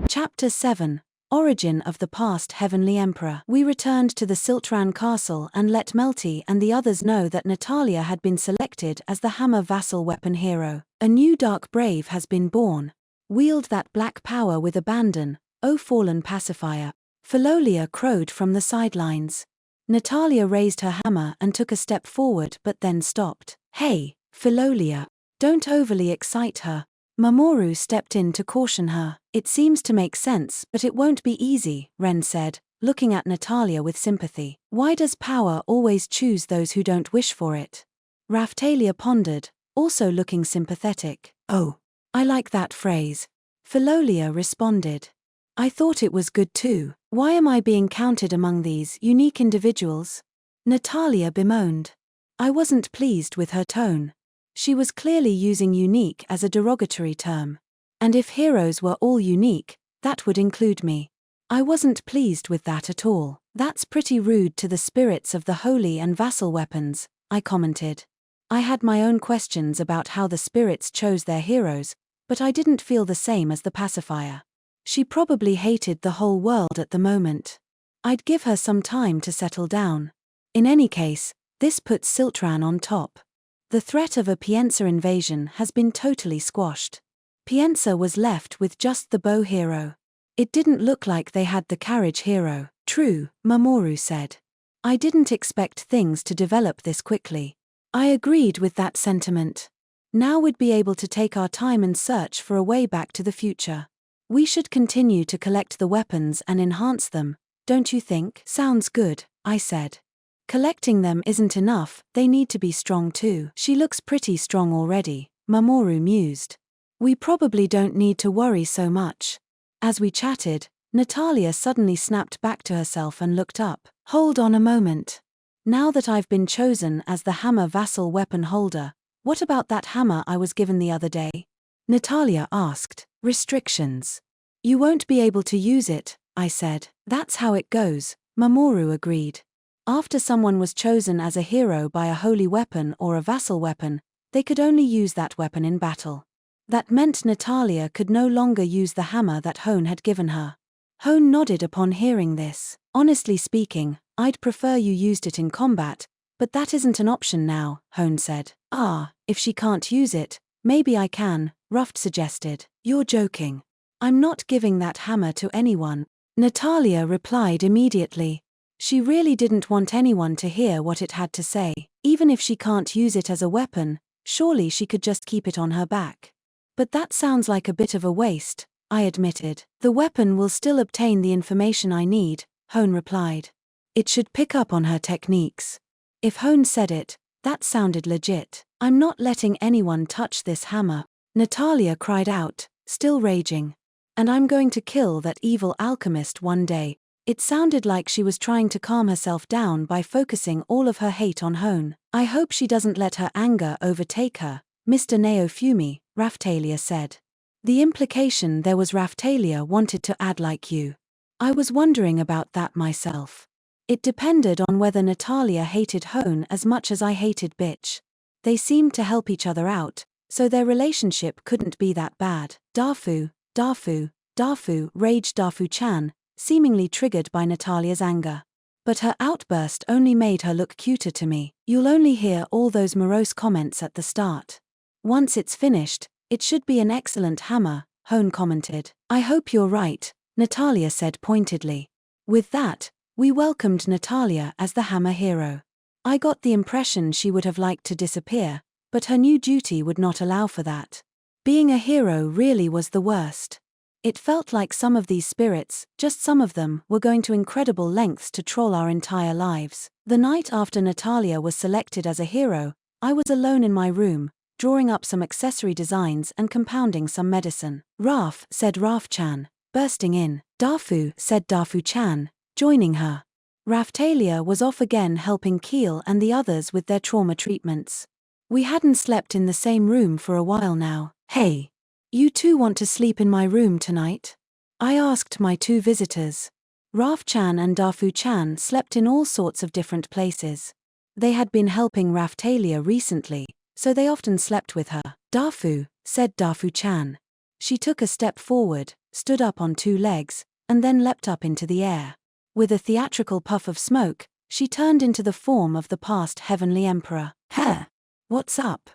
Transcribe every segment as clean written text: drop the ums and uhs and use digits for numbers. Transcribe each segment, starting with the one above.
Chapter 7. Origin of the Past Heavenly Emperor. We returned to the Siltran castle and let Melty and the others know that Natalia had been selected as the hammer vassal weapon hero. A new dark brave has been born. Wield that black power with abandon, O fallen pacifier. Philolia crowed from the sidelines. Natalia raised her hammer and took a step forward but then stopped. Hey, Philolia. Don't overly excite her. Mamoru stepped in to caution her. It seems to make sense, but it won't be easy, Ren said, looking at Natalia with sympathy. Why does power always choose those who don't wish for it? Raphtalia pondered, also looking sympathetic. Oh, I like that phrase. Philolia responded. I thought it was good too. Why am I being counted among these unique individuals? Natalia bemoaned. I wasn't pleased with her tone. She was clearly using unique as a derogatory term. And if heroes were all unique, that would include me. I wasn't pleased with that at all. That's pretty rude to the spirits of the holy and vassal weapons, I commented. I had my own questions about how the spirits chose their heroes, but I didn't feel the same as the pacifier. She probably hated the whole world at the moment. I'd give her some time to settle down. In any case, this puts Siltran on top. The threat of a Piensa invasion has been totally squashed. Piensa was left with just the bow hero. It didn't look like they had the carriage hero. True, Mamoru said. I didn't expect things to develop this quickly. I agreed with that sentiment. Now we'd be able to take our time and search for a way back to the future. We should continue to collect the weapons and enhance them, don't you think? Sounds good, I said. Collecting them isn't enough, they need to be strong too. She looks pretty strong already, Mamoru mused. We probably don't need to worry so much. As we chatted, Natalia suddenly snapped back to herself and looked up. Hold on a moment. Now that I've been chosen as the hammer vassal weapon holder, what about that hammer I was given the other day? Natalia asked. Restrictions. You won't be able to use it, I said. That's how it goes, Mamoru agreed. After someone was chosen as a hero by a holy weapon or a vassal weapon, they could only use that weapon in battle. That meant Natalia could no longer use the hammer that Hone had given her. Hone nodded upon hearing this. Honestly speaking, I'd prefer you used it in combat, but that isn't an option now, Hone said. If she can't use it, maybe I can, Ruft suggested. You're joking. I'm not giving that hammer to anyone, Natalia replied immediately. She really didn't want anyone to hear what it had to say. Even if she can't use it as a weapon, surely she could just keep it on her back. But that sounds like a bit of a waste, I admitted. The weapon will still obtain the information I need, Hone replied. It should pick up on her techniques. If Hone said it, that sounded legit. I'm not letting anyone touch this hammer, Natalia cried out, still raging. And I'm going to kill that evil alchemist one day. It sounded like she was trying to calm herself down by focusing all of her hate on Hone. I hope she doesn't let her anger overtake her, Mr. Naofumi, Raphtalia said. The implication there was Raphtalia wanted to add like you. I was wondering about that myself. It depended on whether Natalia hated Hone as much as I hated Bitch. They seemed to help each other out, so their relationship couldn't be that bad. Dafu, Dafu, Dafu, raged Dafu-chan, seemingly triggered by Natalia's anger. But her outburst only made her look cuter to me. You'll only hear all those morose comments at the start. Once it's finished, it should be an excellent hammer, Hone commented. I hope you're right, Natalia said pointedly. With that, we welcomed Natalia as the hammer hero. I got the impression she would have liked to disappear, but her new duty would not allow for that. Being a hero really was the worst. It felt like some of these spirits, just some of them, were going to incredible lengths to troll our entire lives. The night after Natalia was selected as a hero, I was alone in my room, drawing up some accessory designs and compounding some medicine. Raph, said Raph-chan, bursting in. Dafu, said Dafu-chan, joining her. Raphtalia was off again helping Keel and the others with their trauma treatments. We hadn't slept in the same room for a while now. Hey! You two want to sleep in my room tonight? I asked my two visitors. Raph-chan and Dafu-chan slept in all sorts of different places. They had been helping Raphtalia recently, so they often slept with her. Dafu, said Dafu-chan. She took a step forward, stood up on 2 legs, and then leapt up into the air. With a theatrical puff of smoke, she turned into the form of the past heavenly emperor. "Huh? What's up?"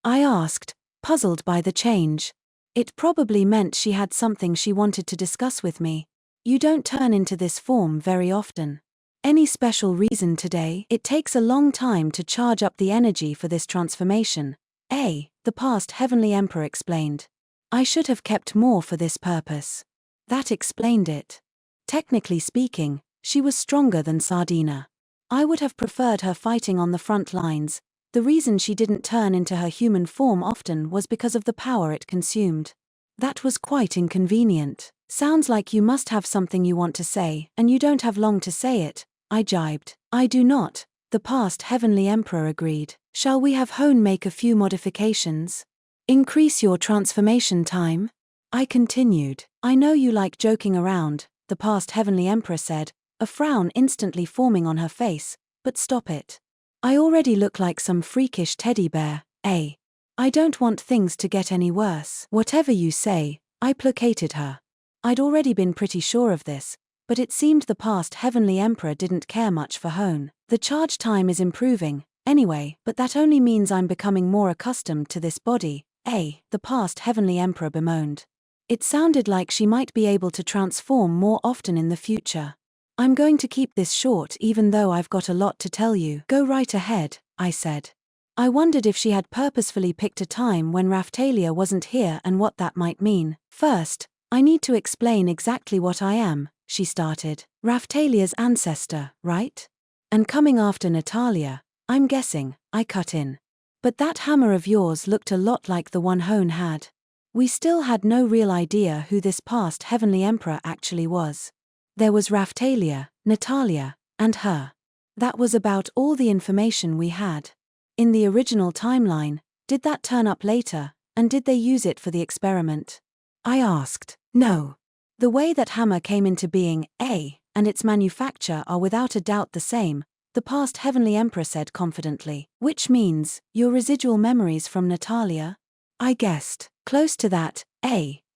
I asked, puzzled by the change. It probably meant she had something she wanted to discuss with me. "You don't turn into this form very often. Any special reason today?" "It takes a long time to charge up the energy for this transformation," the past heavenly emperor explained. "I should have kept more for this purpose." That explained it. Technically speaking, she was stronger than Sardina. I would have preferred her fighting on the front lines. The reason she didn't turn into her human form often was because of the power it consumed. That was quite inconvenient. "Sounds like you must have something you want to say, and you don't have long to say it," I jibed. "I do not," the past heavenly emperor agreed. "Shall we have Hone make a few modifications? Increase your transformation time?" I continued. "I know you like joking around," the past heavenly emperor said, a frown instantly forming on her face, "but stop it. I already look like some freakish teddy bear, eh? I don't want things to get any worse." "Whatever you say," I placated her. I'd already been pretty sure of this, but it seemed the past heavenly emperor didn't care much for Hone. "The charge time is improving, anyway, but that only means I'm becoming more accustomed to this body, the past heavenly emperor bemoaned. It sounded like she might be able to transform more often in the future. "I'm going to keep this short even though I've got a lot to tell you." "Go right ahead," I said. I wondered if she had purposefully picked a time when Raphtalia wasn't here and what that might mean. "First, I need to explain exactly what I am," she started. "Raphtalia's ancestor, right? And coming after Natalia, I'm guessing," I cut in. "But that hammer of yours looked a lot like the one Hone had." We still had no real idea who this past heavenly emperor actually was. There was Raphtalia, Natalia, and her. That was about all the information we had. In the original timeline, did that turn up later, and did they use it for the experiment? I asked. "No. The way that hammer came into being, and its manufacture are without a doubt the same," the past heavenly emperor said confidently. "Which means, your residual memories from Natalia?" I guessed. "Close to that,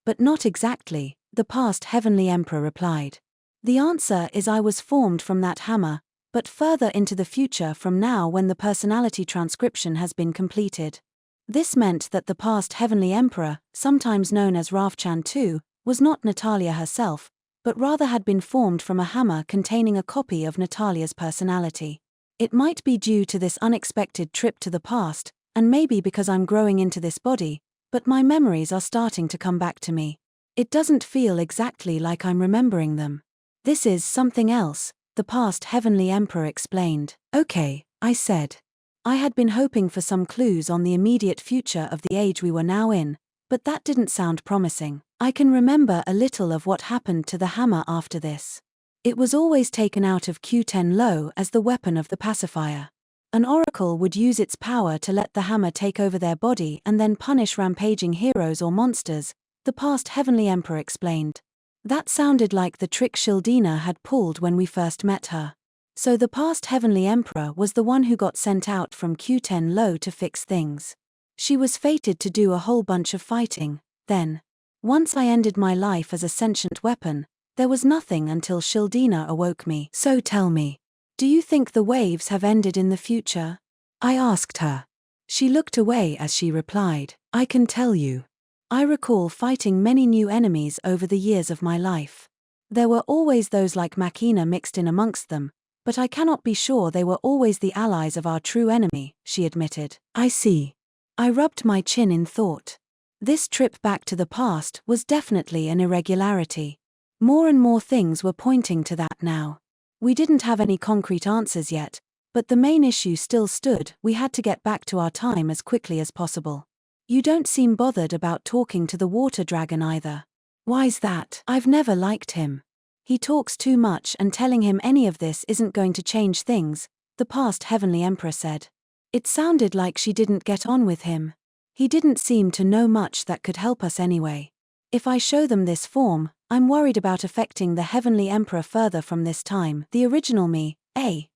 but not exactly," the past heavenly emperor replied. "The answer is I was formed from that hammer, but further into the future from now when the personality transcription has been completed." This meant that the past heavenly emperor, sometimes known as Ravchan II, was not Natalia herself, but rather had been formed from a hammer containing a copy of Natalia's personality. It might be due to this unexpected trip to the past, and maybe because I'm growing into this body, but my memories are starting to come back to me. It doesn't feel exactly like I'm remembering them. "This is something else," the past heavenly emperor explained. "Okay," I said. I had been hoping for some clues on the immediate future of the age we were now in, but that didn't sound promising. "I can remember a little of what happened to the hammer after this. It was always taken out of Q10 Low as the weapon of the pacifier. An oracle would use its power to let the hammer take over their body and then punish rampaging heroes or monsters," the past heavenly emperor explained. That sounded like the trick Shildina had pulled when we first met her. So the past heavenly emperor was the one who got sent out from Q10 Low to fix things. She was fated to do a whole bunch of fighting, then. Once I ended my life as a sentient weapon, there was nothing until Shildina awoke me. "So tell me, do you think the waves have ended in the future?" I asked her. She looked away as she replied, "I can tell you. I recall fighting many new enemies over the years of my life. There were always those like Machina mixed in amongst them, but I cannot be sure they were always the allies of our true enemy," she admitted. "I see." I rubbed my chin in thought. This trip back to the past was definitely an irregularity. More and more things were pointing to that now. We didn't have any concrete answers yet, but the main issue still stood: we had to get back to our time as quickly as possible. "You don't seem bothered about talking to the water dragon either." "Why's that?" "I've never liked him. He talks too much and telling him any of this isn't going to change things," the past heavenly emperor said. It sounded like she didn't get on with him. He didn't seem to know much that could help us anyway. "If I show them this form, I'm worried about affecting the heavenly emperor further from this time, the original me,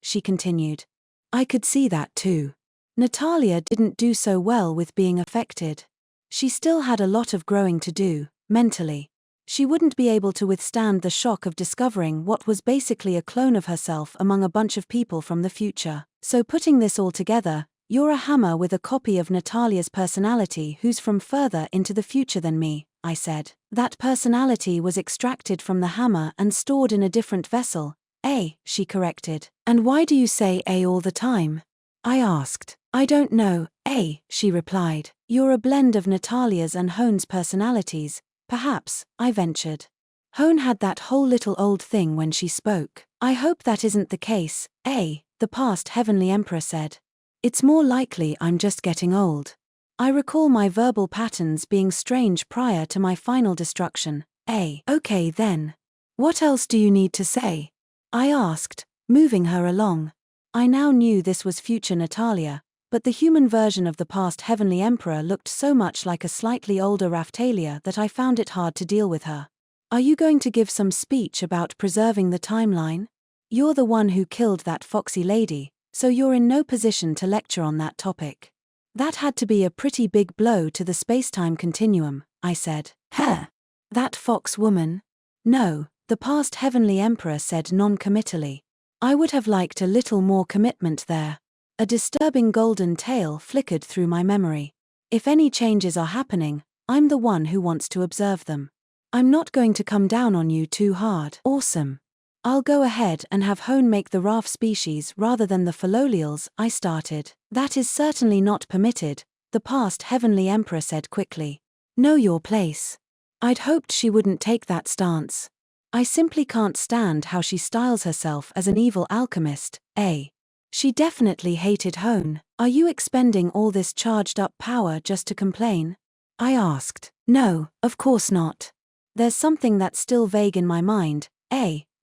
she continued. I could see that too. Natalia didn't do so well with being affected. She still had a lot of growing to do, mentally. She wouldn't be able to withstand the shock of discovering what was basically a clone of herself among a bunch of people from the future. So putting this all together, you're a hammer with a copy of Natalia's personality who's from further into the future than me, I said. That personality was extracted from the hammer and stored in a different vessel. She corrected. And why do you say all the time? I asked. I don't know, she replied. You're a blend of Natalia's and Hone's personalities, perhaps, I ventured. Hone had that whole little old thing when she spoke. I hope that isn't the case, the past Heavenly Emperor said. It's more likely I'm just getting old. I recall my verbal patterns being strange prior to my final destruction. Okay then. What else do you need to say? I asked, moving her along. I now knew this was future Natalia, but the human version of the past Heavenly Emperor looked so much like a slightly older Raftalia that I found it hard to deal with her. Are you going to give some speech about preserving the timeline? You're the one who killed that foxy lady, so you're in no position to lecture on that topic. That had to be a pretty big blow to the space-time continuum, I said. That fox woman? No, the past Heavenly Emperor said non-committally. I would have liked a little more commitment there. A disturbing golden tail flickered through my memory. If any changes are happening, I'm the one who wants to observe them. I'm not going to come down on you too hard. Awesome. I'll go ahead and have Hone make the Raf species rather than the Philolials, I started. That is certainly not permitted, the past Heavenly Emperor said quickly. Know your place. I'd hoped she wouldn't take that stance. I simply can't stand how she styles herself as an evil alchemist, She definitely hated Hone. Are you expending all this charged-up power just to complain? I asked. No, of course not. There's something that's still vague in my mind,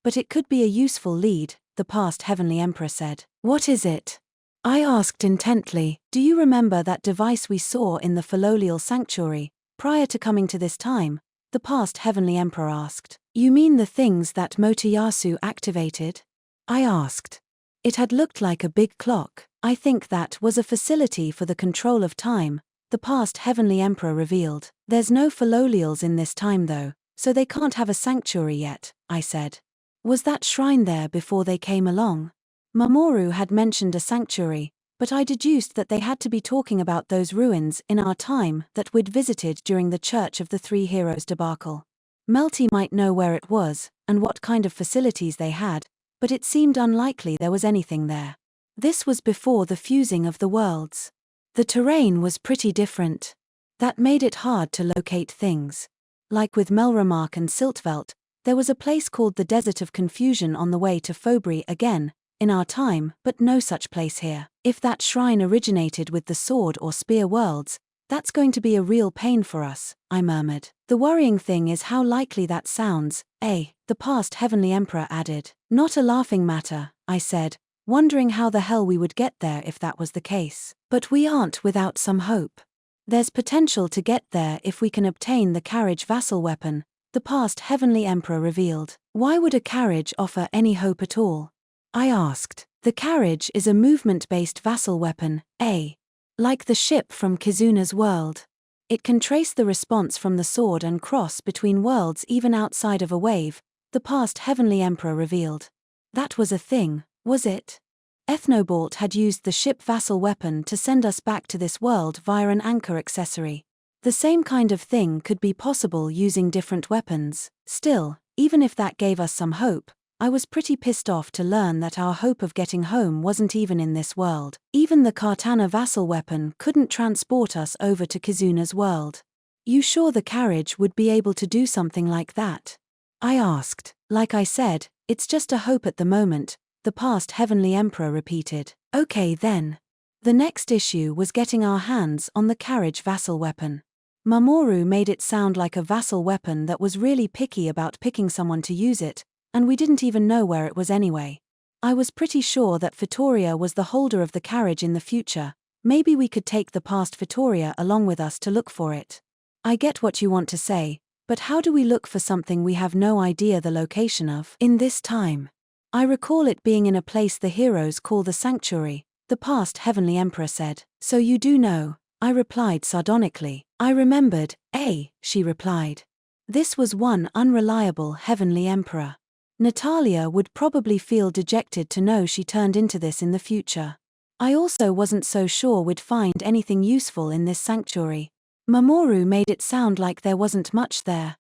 but it could be a useful lead, the past Heavenly Emperor said. What is it? I asked intently. Do you remember that device we saw in the Philolial Sanctuary, prior to coming to this time? The past Heavenly Emperor asked. You mean the things that Motoyasu activated? I asked. It had looked like a big clock. I think that was a facility for the control of time, the past Heavenly Emperor revealed. There's no Philolials in this time though, so they can't have a sanctuary yet, I said. Was that shrine there before they came along? Mamoru had mentioned a sanctuary, but I deduced that they had to be talking about those ruins in our time that we'd visited during the Church of the Three Heroes debacle. Melty might know where it was, and what kind of facilities they had, but it seemed unlikely there was anything there. This was before the fusing of the worlds. The terrain was pretty different. That made it hard to locate things. Like with Melramark and Siltvelt, there was a place called the Desert of Confusion on the way to Fobri again, in our time, but no such place here. If that shrine originated with the sword or spear worlds, that's going to be a real pain for us, I murmured. The worrying thing is how likely that sounds, the past Heavenly Emperor added. Not a laughing matter, I said, wondering how the hell we would get there if that was the case. But we aren't without some hope. There's potential to get there if we can obtain the carriage vassal weapon, the past Heavenly Emperor revealed. Why would a carriage offer any hope at all? I asked. The carriage is a movement-based vassal weapon, like the ship from Kizuna's world. It can trace the response from the sword and cross between worlds even outside of a wave, the past Heavenly Emperor revealed. That was a thing, was it? Ethnobalt had used the ship vassal weapon to send us back to this world via an anchor accessory. The same kind of thing could be possible using different weapons. Still, even if that gave us some hope, I was pretty pissed off to learn that our hope of getting home wasn't even in this world. Even the Kartana vassal weapon couldn't transport us over to Kizuna's world. You sure the carriage would be able to do something like that? I asked. Like I said, it's just a hope at the moment, the past Heavenly Emperor repeated. Okay then. The next issue was getting our hands on the carriage vassal weapon. Mamoru made it sound like a vassal weapon that was really picky about picking someone to use it, and we didn't even know where it was anyway. I was pretty sure that Vittoria was the holder of the carriage in the future. Maybe we could take the past Vittoria along with us to look for it. I get what you want to say, but how do we look for something we have no idea the location of in this time? I recall it being in a place the heroes call the Sanctuary, the past Heavenly Emperor said. So you do know, I replied sardonically. I remembered, she replied. This was one unreliable heavenly emperor. Natalia would probably feel dejected to know she turned into this in the future. I also wasn't so sure we'd find anything useful in this sanctuary. Mamoru made it sound like there wasn't much there.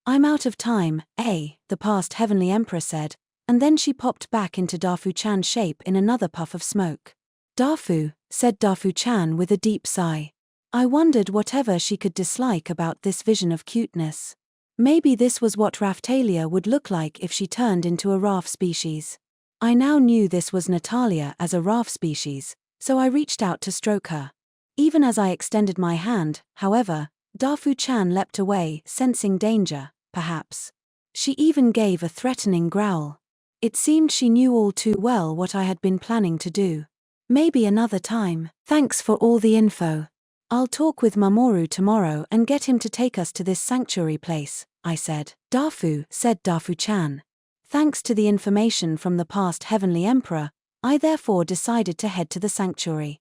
I'm out of time, the past heavenly emperor said, and then she popped back into Dafu-chan's shape in another puff of smoke. Dafu, said Dafu-chan with a deep sigh. I wondered whatever she could dislike about this vision of cuteness. Maybe this was what Raphtalia would look like if she turned into a Raph species. I now knew this was Natalia as a Raph species, so I reached out to stroke her. Even as I extended my hand, however, Dafu-chan leapt away, sensing danger, perhaps. She even gave a threatening growl. It seemed she knew all too well what I had been planning to do. Maybe another time. Thanks for all the info. I'll talk with Mamoru tomorrow and get him to take us to this sanctuary place, I said. Dafu, said Dafu-chan. Thanks to the information from the past heavenly emperor, I therefore decided to head to the sanctuary.